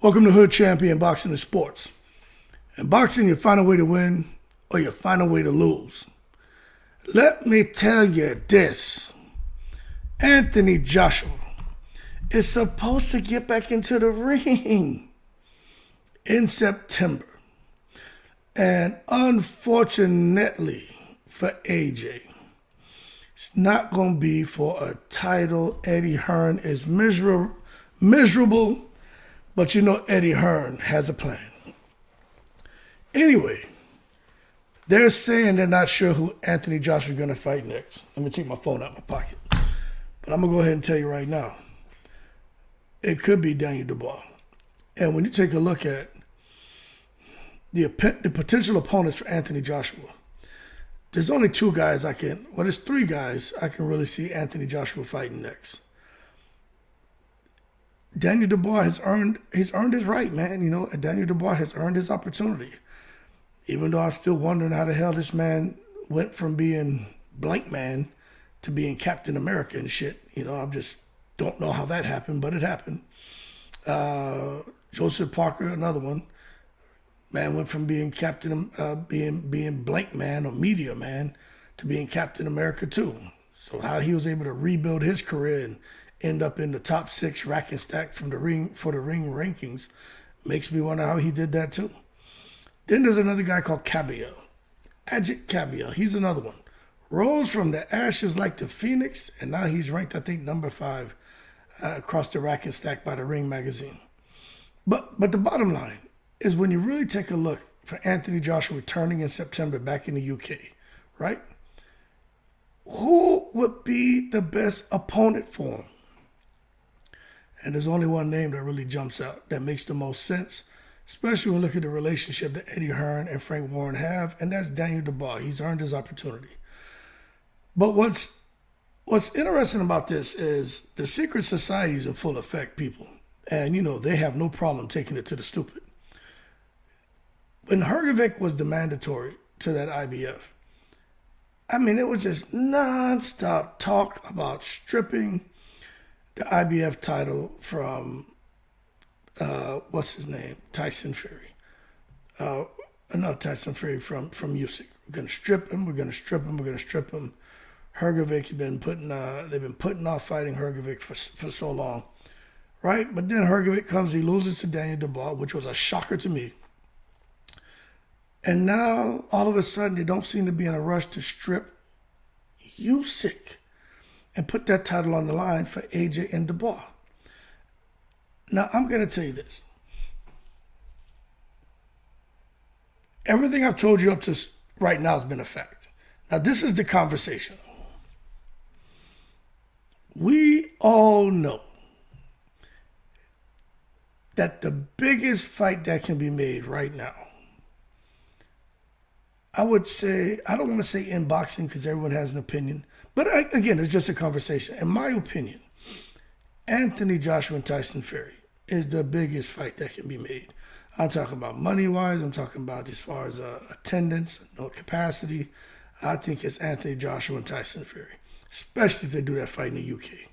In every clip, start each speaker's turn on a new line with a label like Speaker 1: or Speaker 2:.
Speaker 1: Welcome to Hood Champion Boxing and Sports. In boxing, you find a way to win or you find a way to lose. Let me tell you this. Anthony Joshua is supposed to get back into the ring in September. And unfortunately for AJ, it's not going to be for a title. Eddie Hearn is miserable. But you know Eddie Hearn has a plan. Anyway, they're saying they're not sure who Anthony Joshua is going to fight next. Let me take my phone out of my pocket. But I'm going to go ahead and tell you right now. It could be Daniel Dubois. And when you take a look at the potential opponents for Anthony Joshua, there's only two guys there's three guys I can really see Anthony Joshua fighting next. Daniel Dubois has earned his right, man. You know, Daniel Dubois has earned his opportunity. Even though I'm still wondering how the hell this man went from being blank man to being Captain America and shit. You know, I just don't know how that happened, but it happened. Joseph Parker, another one. Man went from being being blank man or media man to being Captain America too. So how he was able to rebuild his career and end up in the top 6 rack and stack for the ring rankings makes me wonder how he did that too. Then there's another guy called Cabello. Ajit Cabello. He's another one. Rose from the ashes like the phoenix, and now he's ranked, I think, number 5 across the rack and stack by the Ring magazine. But the bottom line is when you really take a look for Anthony Joshua returning in September back in the UK, right? Who would be the best opponent for him? And there's only one name that really jumps out, that makes the most sense, especially when you look at the relationship that Eddie Hearn and Frank Warren have, and that's Daniel Dubois. He's earned his opportunity. But what's interesting about this is the secret societies in full effect, people. And, you know, they have no problem taking it to the stupid. When Hrgovic was the mandatory to that IBF, I mean, it was just nonstop talk about stripping the IBF title from, Tyson Fury. Not Tyson Fury, from Usyk. We're going to strip him, we're going to strip him, we're going to strip him. Hrgovic, they've been putting off fighting Hrgovic for so long, right? But then Hrgovic comes, he loses to Daniel Dubois, which was a shocker to me. And now, all of a sudden, they don't seem to be in a rush to strip Usyk and put that title on the line for AJ and Dubois. Now, I'm going to tell you this. Everything I've told you up to right now has been a fact. Now, this is the conversation. We all know that the biggest fight that can be made right now, I would say, I don't want to say in boxing because everyone has an opinion, but again, it's just a conversation. In my opinion, Anthony Joshua and Tyson Fury is the biggest fight that can be made. I'm talking about money-wise. I'm talking about as far as attendance, capacity. I think it's Anthony Joshua and Tyson Fury, especially if they do that fight in the UK.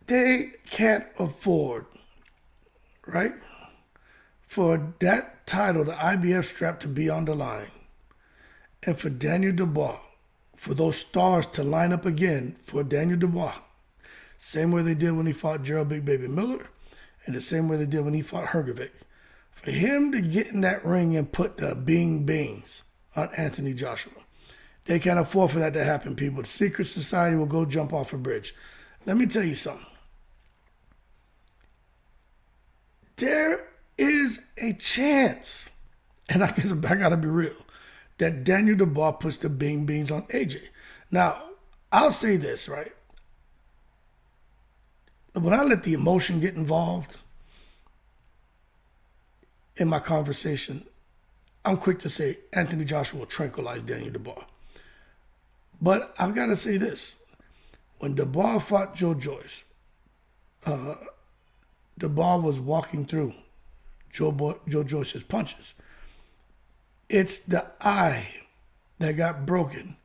Speaker 1: They can't afford, right, for that title, the IBF strap, to be on the line, and for Daniel Dubois, for those stars to line up again for Daniel Dubois, same way they did when he fought Gerald Big Baby Miller, and the same way they did when he fought Hrgovic. For him to get in that ring and put the bing-bings on Anthony Joshua, they can't afford for that to happen, people. The secret society will go jump off a bridge. Let me tell you something. There is a chance, and I guess I gotta be real, that Daniel Dubois puts the bing-bings on AJ. Now, I'll say this, right? When I let the emotion get involved in my conversation, I'm quick to say Anthony Joshua will tranquilize Daniel Dubois. But I've got to say this. When Dubois fought Joe Joyce, Dubois was walking through Joe Joyce's punches. It's the eye that got broken,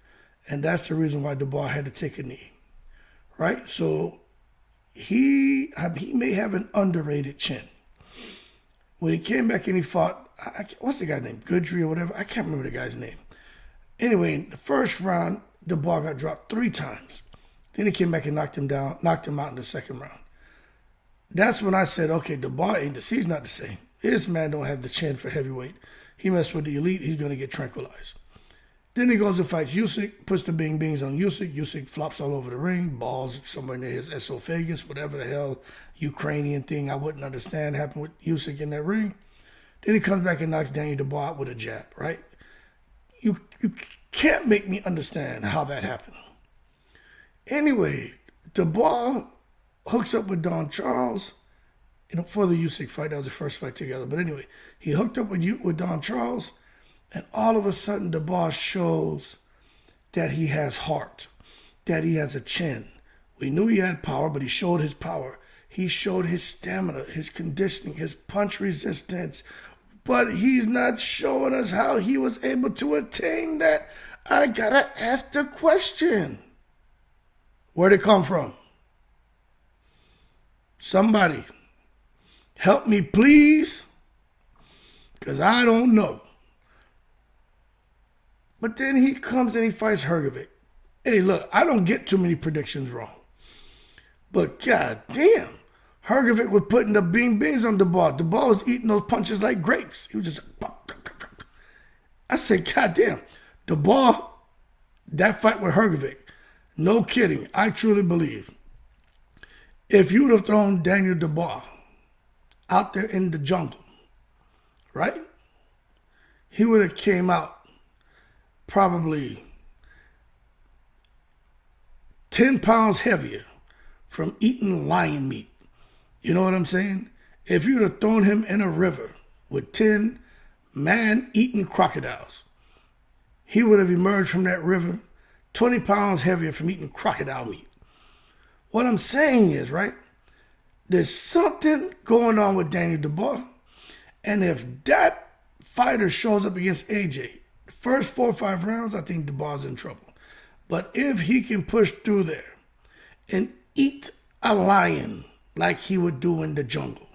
Speaker 1: and that's the reason why Dubois had to take a knee, right? So he may have an underrated chin. When he came back and he fought, what's the guy's name? Goodry or whatever? I can't remember the guy's name. Anyway, in the first round, Dubois got dropped 3 times. Then he came back and knocked him out in the second round. That's when I said, okay, Dubois he's not the same. This man don't have the chin for heavyweight. He messed with the elite, he's going to get tranquilized. Then he goes and fights Usyk, puts the bing bings on Usyk. Usyk flops all over the ring, balls somewhere near his esophagus, whatever the hell Ukrainian thing I wouldn't understand happened with Usyk in that ring. Then he comes back and knocks Daniel Dubois out with a jab, right? You can't make me understand how that happened. Anyway, Dubois hooks up with Don Charles for the Usyk fight. That was the first fight together. But anyway, he hooked up with Don Charles, and all of a sudden Dubois shows that he has heart, that he has a chin. We knew he had power, but he showed his power. He showed his stamina, his conditioning, his punch resistance. But he's not showing us how he was able to attain that. I gotta ask the question. Where'd it come from? Somebody, help me please, because I don't know. But then he comes and he fights Hrgovic. Hey, look, I don't get too many predictions wrong. But god damn, Hrgovic was putting the bing bings on Dubois. Dubois was eating those punches like grapes. He was just... I said, god damn, Dubois, that fight with Hrgovic, no kidding, I truly believe, if you would have thrown Daniel Dubois out there in the jungle, right, he would have came out probably 10 pounds heavier from eating lion meat. You know what I'm saying? If you'd have thrown him in a river with 10 man-eating crocodiles, he would have emerged from that river 20 pounds heavier from eating crocodile meat. What I'm saying is, right, there's something going on with Daniel Dubois, and if that fighter shows up against AJ, the first 4 or 5 rounds, I think Dubois is in trouble. But if he can push through there and eat a lion like he would do in the jungle,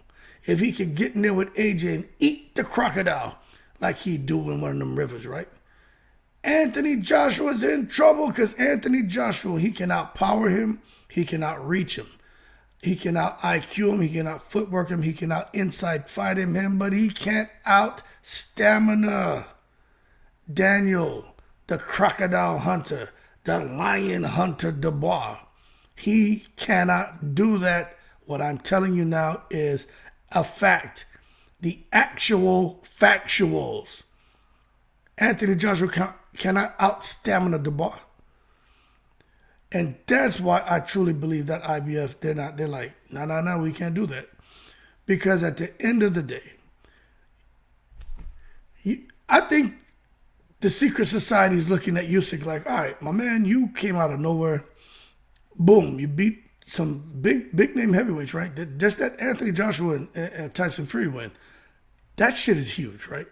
Speaker 1: if he could get in there with AJ and eat the crocodile like he'd do in one of them rivers, right? Anthony Joshua's in trouble because Anthony Joshua, he can outpower him, he can outreach him, he can out IQ him, he can out footwork him, he can out inside fight him, but he can't out stamina Daniel, the crocodile hunter, the lion hunter Dubois. He cannot do that. What I'm telling you now is a fact. The actual factuals. Anthony Joshua cannot out-stamina Dubois. And that's why I truly believe that IBF, they're like, no, we can't do that. Because at the end of the day, I think the secret society is looking at Usyk like, all right, my man, you came out of nowhere. Boom, you beat some big name heavyweights, right? Just that Anthony Joshua and Tyson Fury win. That shit is huge, right?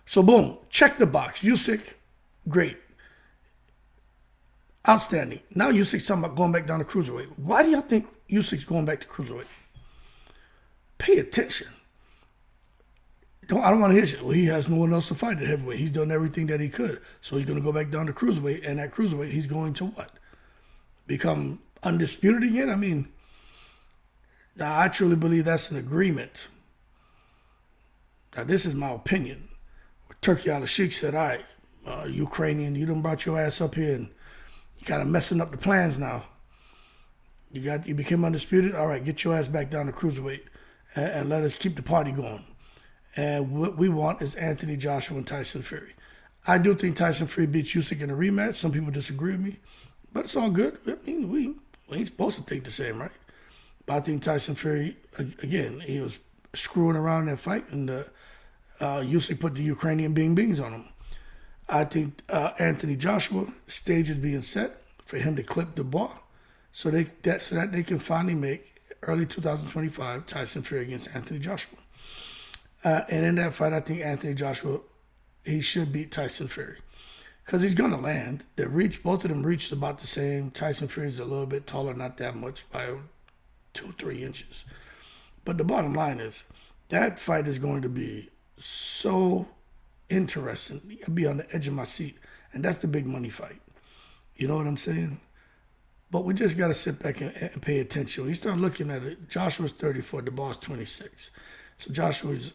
Speaker 1: So boom, check the box. Usyk, great. Outstanding. Now Usyk's talking about going back down to cruiserweight. Why do y'all think Usyk's going back to cruiserweight? Pay attention. I don't want to hear shit. Well, he has no one else to fight at heavyweight. He's done everything that he could. So he's going to go back down to cruiserweight. And at cruiserweight, he's going to what? Become undisputed again? I mean, now I truly believe that's an agreement. Now, this is my opinion. Turkey Al-Sheikh said, all right, Ukrainian, you done brought your ass up here and you kind of messing up the plans now. You became undisputed? All right, get your ass back down to cruiserweight and let us keep the party going. And what we want is Anthony Joshua and Tyson Fury. I do think Tyson Fury beats Usyk in a rematch. Some people disagree with me, but it's all good. I mean, we ain't supposed to think the same, right? But I think Tyson Fury, again, he was screwing around in that fight, and Usyk put the Ukrainian bing bings on him. I think Anthony Joshua, stage is being set for him to clip Dubois, so that they can finally make early 2025 Tyson Fury against Anthony Joshua. And in that fight, I think Anthony Joshua, he should beat Tyson Fury. because he's going to land. Both of them reached about the same. Tyson Fury's a little bit taller, not that much, by 2-3 inches. But the bottom line is, that fight is going to be so interesting. I'll be on the edge of my seat. And that's the big money fight. You know what I'm saying? But we just got to sit back and pay attention. When you start looking at it, Joshua's 34, Dubois 26. So Joshua's,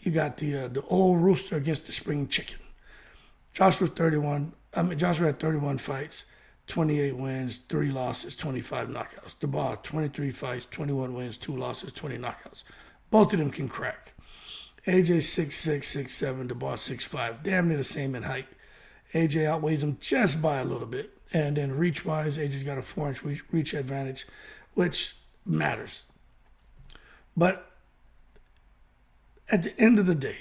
Speaker 1: you got the old rooster against the spring chicken. Joshua had 31 fights, 28 wins, 3 losses, 25 knockouts. Dubois, 23 fights, 21 wins, 2 losses, 20 knockouts. Both of them can crack. AJ 6'6", 6'7", Dubois 6'5", damn near the same in height. AJ outweighs him just by a little bit. And then reach-wise, AJ's got a 4-inch reach advantage, which matters. But at the end of the day,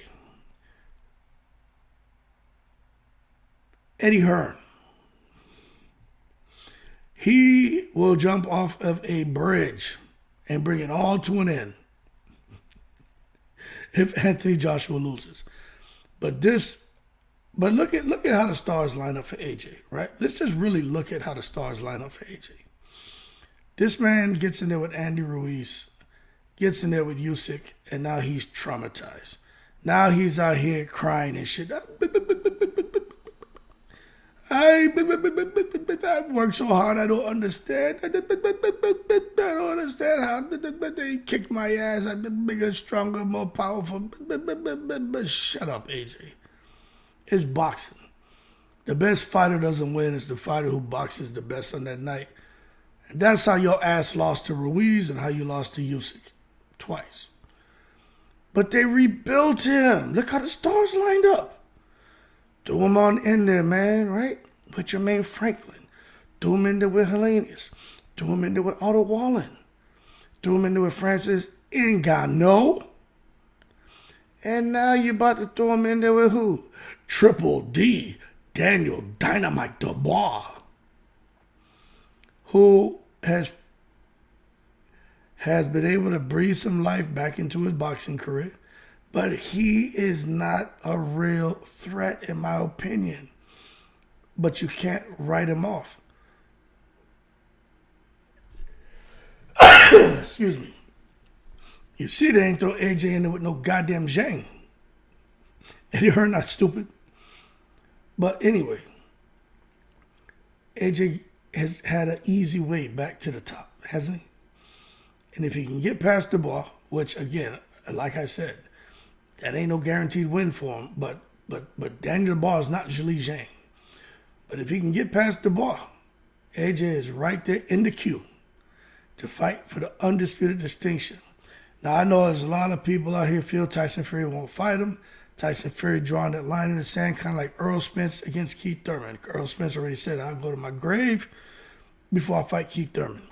Speaker 1: Eddie Hearn, he will jump off of a bridge and bring it all to an end if Anthony Joshua loses. But look at how the stars line up for AJ, right? Let's just really look at how the stars line up for AJ. This man gets in there with Andy Ruiz, gets in there with Usyk, and now he's traumatized. Now he's out here crying and shit. I worked so hard, I don't understand. I don't understand how they kicked my ass. I've been bigger, stronger, more powerful. But shut up, AJ. It's boxing. The best fighter doesn't win. It's the fighter who boxes the best on that night. And that's how your ass lost to Ruiz and how you lost to Usyk. Twice. But they rebuilt him. Look how the stars lined up. Threw him on in there, man, right? With Jermaine Franklin. Threw him in there with Helenius. Threw him in there with Otto Wallen. Threw him in there with Francis Ngannou. And now you're about to throw him in there with who? Triple D, Daniel Dynamite Dubois, who has been able to breathe some life back into his boxing career. But he is not a real threat, in my opinion. But you can't write him off. Excuse me. You see, they ain't throw AJ in there with no goddamn Zhang. Eddie Hearn not stupid. But anyway, AJ has had an easy way back to the top, hasn't he? And if he can get past Dubois, which again, like I said, that ain't no guaranteed win for him, but Daniel Dubois is not Zhilei Zhang. But if he can get past Dubois, AJ is right there in the queue to fight for the undisputed distinction. Now, I know there's a lot of people out here feel Tyson Fury won't fight him. Tyson Fury drawing that line in the sand, kind of like Earl Spence against Keith Thurman. Earl Spence already said, I'll go to my grave before I fight Keith Thurman.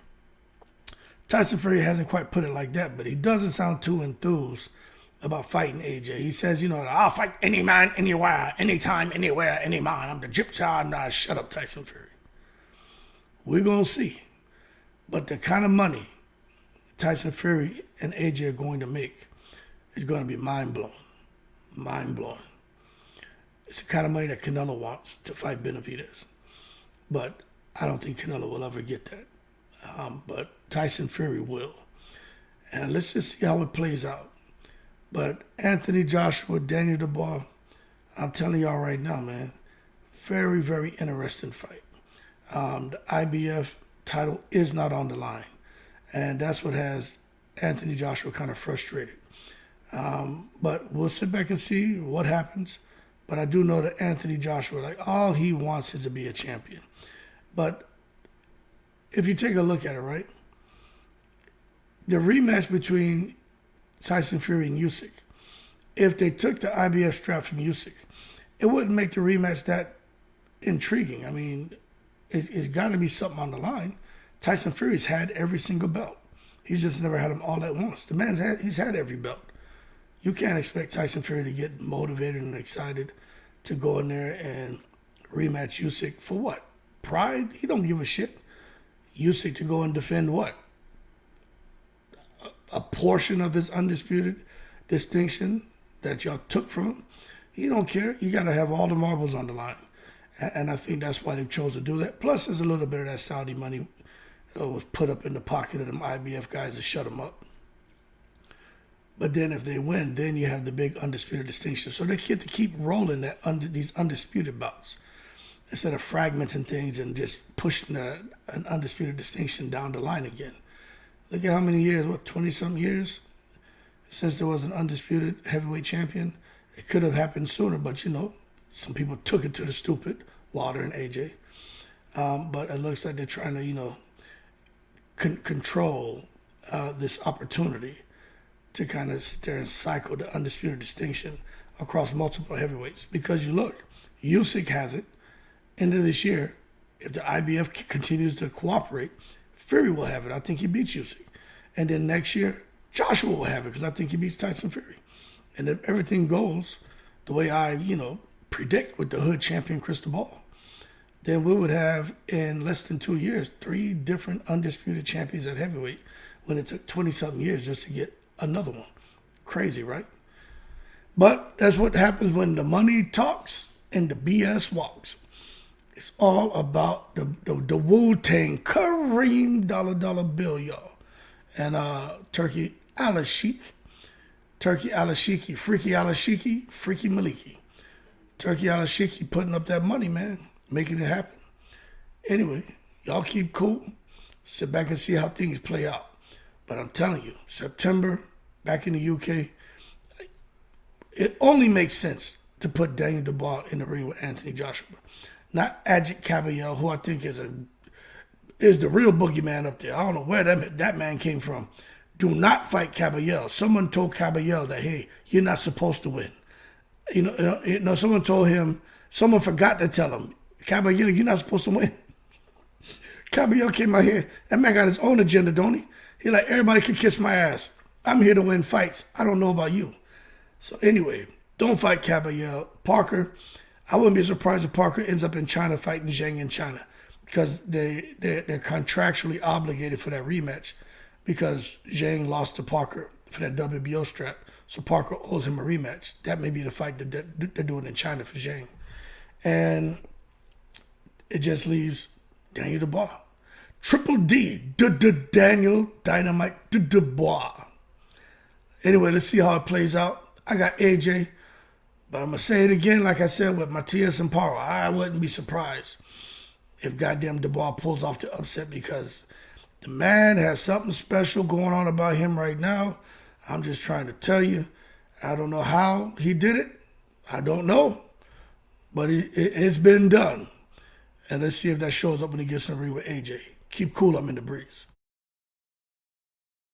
Speaker 1: Tyson Fury hasn't quite put it like that, but he doesn't sound too enthused about fighting AJ. He says, I'll fight any man, anywhere, anytime, anywhere, any man. I'm the gypsy. I'm not. Shut up, Tyson Fury. We're going to see. But the kind of money Tyson Fury and AJ are going to make is going to be mind-blowing. Mind-blowing. It's the kind of money that Canelo wants to fight Benavidez. But I don't think Canelo will ever get that. But Tyson Fury will. And let's just see how it plays out. But Anthony Joshua, Daniel Dubois, I'm telling y'all right now, man, very, very interesting fight. The IBF title is not on the line. And that's what has Anthony Joshua kind of frustrated. But we'll sit back and see what happens. But I do know that Anthony Joshua, all he wants is to be a champion. But if you take a look at it, right, the rematch between Tyson Fury and Usyk, if they took the IBF strap from Usyk, it wouldn't make the rematch that intriguing. I mean, it's got to be something on the line. Tyson Fury's had every single belt. He's just never had them all at once. The man's he's had every belt. You can't expect Tyson Fury to get motivated and excited to go in there and rematch Usyk for what? Pride? He don't give a shit. Usyk to go and defend what? A portion of his undisputed distinction that y'all took from him. He don't care. You got to have all the marbles on the line. And I think that's why they chose to do that. Plus, there's a little bit of that Saudi money was put up in the pocket of them IBF guys to shut them up. But then if they win, then you have the big undisputed distinction. So they get to keep rolling these undisputed bouts instead of fragmenting things and just pushing an undisputed distinction down the line again. Look at how many years, 20-something years since there was an undisputed heavyweight champion. It could have happened sooner, but some people took it to the stupid, Wilder and AJ. But it looks like they're trying to, control this opportunity to kind of sit there and cycle the undisputed distinction across multiple heavyweights. Because you look, Usyk has it. End of this year, if the IBF continues to cooperate, Fury will have it. I think he beats Usyk. And then next year, Joshua will have it because I think he beats Tyson Fury. And if everything goes the way I, predict with the Hood champion crystal ball, then we would have, in less than 2 years, 3 different undisputed champions at heavyweight when it took 20-something years just to get another one. Crazy, right? But that's what happens when the money talks and the BS walks. It's all about the Wu-Tang Kareem dollar bill, y'all. And Turkey Al-Sheikh, Freaky Al-Sheikhy, Freaky Maliki. Turkey Al-Sheikhy putting up that money, man, making it happen. Anyway, y'all keep cool. Sit back and see how things play out. But I'm telling you, September, back in the UK, it only makes sense to put Daniel Dubois in the ring with Anthony Joshua. Not Ajit Caballel, who I think is the real boogeyman up there. I don't know where that man came from. Do not fight Caballel. Someone told Caballel that, hey, you're not supposed to win. Someone told him, someone forgot to tell him, Caballel, you're not supposed to win. Caballel came out here. That man got his own agenda, don't he? He like, everybody can kiss my ass. I'm here to win fights. I don't know about you. So anyway, don't fight Caballel. Parker, I wouldn't be surprised if Parker ends up in China fighting Zhang in China because they're contractually obligated for that rematch because Zhang lost to Parker for that WBO strap. So Parker owes him a rematch. That may be the fight that they're doing in China for Zhang. And it just leaves Daniel Dubois. Triple D, Daniel Dynamite Dubois. Anyway, let's see how it plays out. I got AJ, but I'm going to say it again, like I said, with Matias and Paro. I wouldn't be surprised if goddamn Dubois pulls off the upset because the man has something special going on about him right now. I'm just trying to tell you. I don't know how he did it. I don't know. But it's been done. And let's see if that shows up when he gets in the ring with AJ. Keep cool, I'm in the breeze.